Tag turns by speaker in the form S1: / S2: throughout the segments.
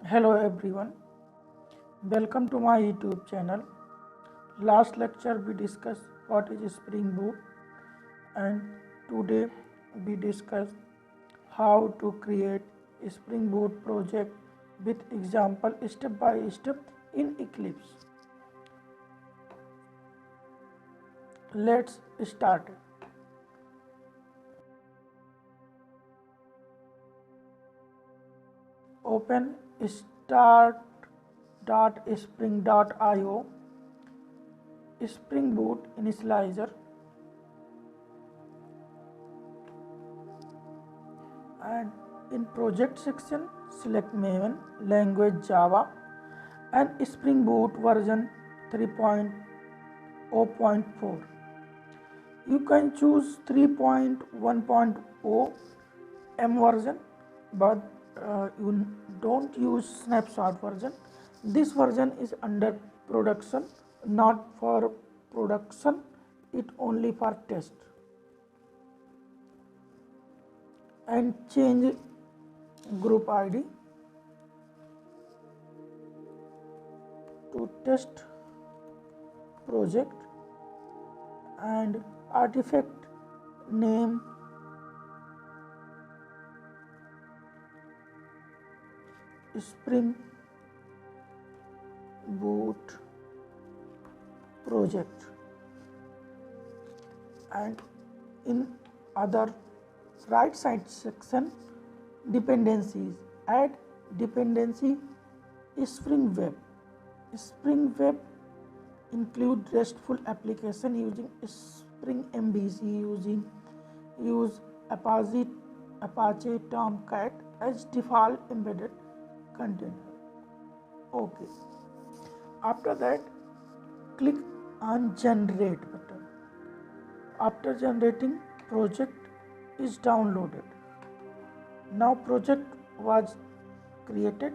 S1: Hello everyone, welcome to my YouTube channel. Last lecture we discussed what is Springboot, and today we discuss how to create a Springboot project with example step by step in Eclipse. Let's start. Open start.spring.io, Springboot initializr, and in project section select Maven, language Java, and Springboot version 3.0.4. You can choose 3.1.0 M version, but you don't use snapshot version. This version is under production, not for production, it only for test. And change group ID to test project, and artifact name Springboot project, and in other right side section dependencies, add dependency Spring Web. Spring Web include RESTful application using Spring MVC, use Apache Tomcat as default embedded container. Okay. After that, click on generate button. After generating, project is downloaded. Now project was created.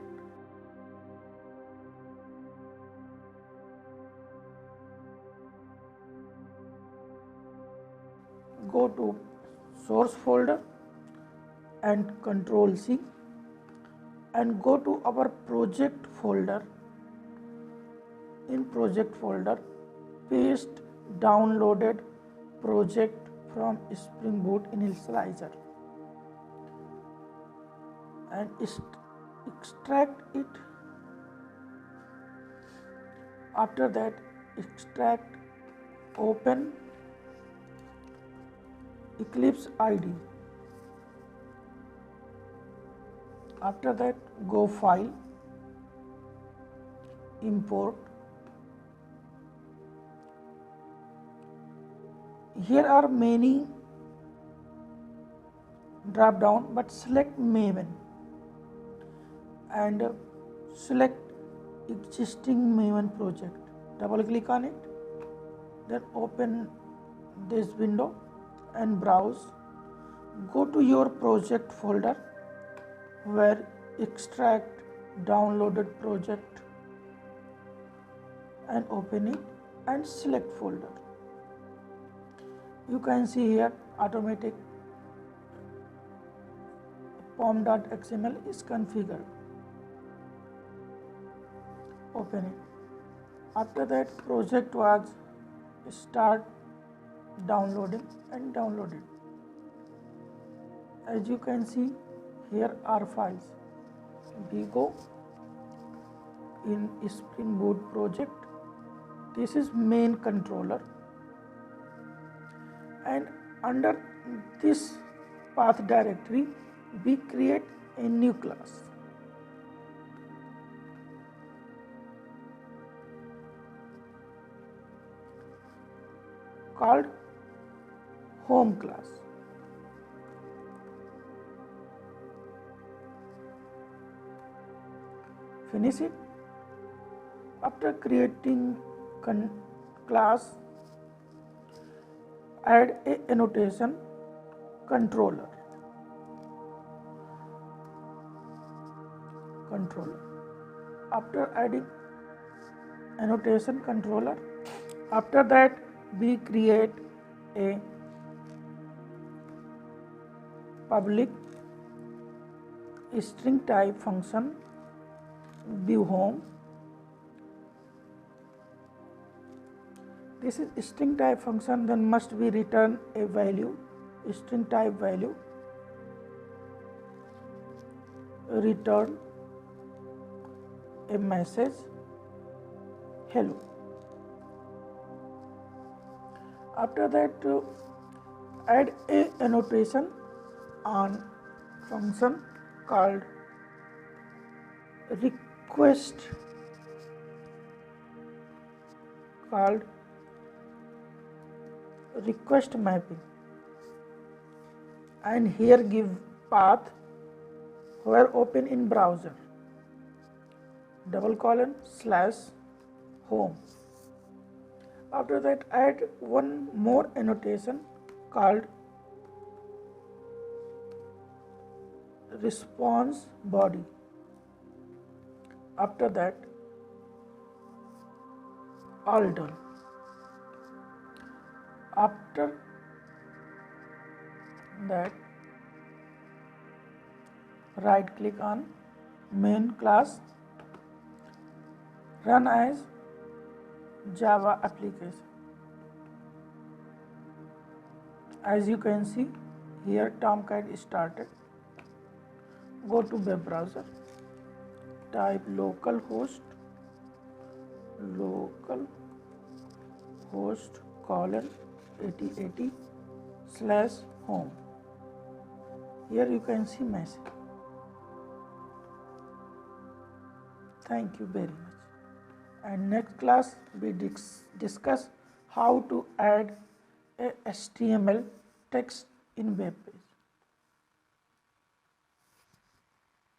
S1: Go to source folder and Control C and go to our project folder. In project folder, paste downloaded project from Springboot initializr and extract it. After that, extract, open Eclipse ID. After that, go file, import. Here are many drop down, but select Maven and select existing Maven project. Double click on it, then open this window and browse. Go to your project folder where extract downloaded project and open it and select folder. You can see here automatic pom.xml is configured. Open it. After that, project was start downloading and downloaded. As you can see, here are files. We go in Springboot project. This is main controller, and under this path directory we create a new class called home class. Finish it. After creating class, add a annotation controller. After adding annotation controller, after that we create a public string type function view home. This is string type function, then must be return a value, string type value, return a message hello. After that, add a annotation on function called request mapping, and here give path where open in browser :/home. After that, add one more annotation called response body. After that, all done. After that, right click on main class, run as Java application. As you can see here, Tomcat is started. Go to web browser, type localhost :8080/home. Here you can see message. Thank you very much. And next class we discuss how to add a HTML text in web page.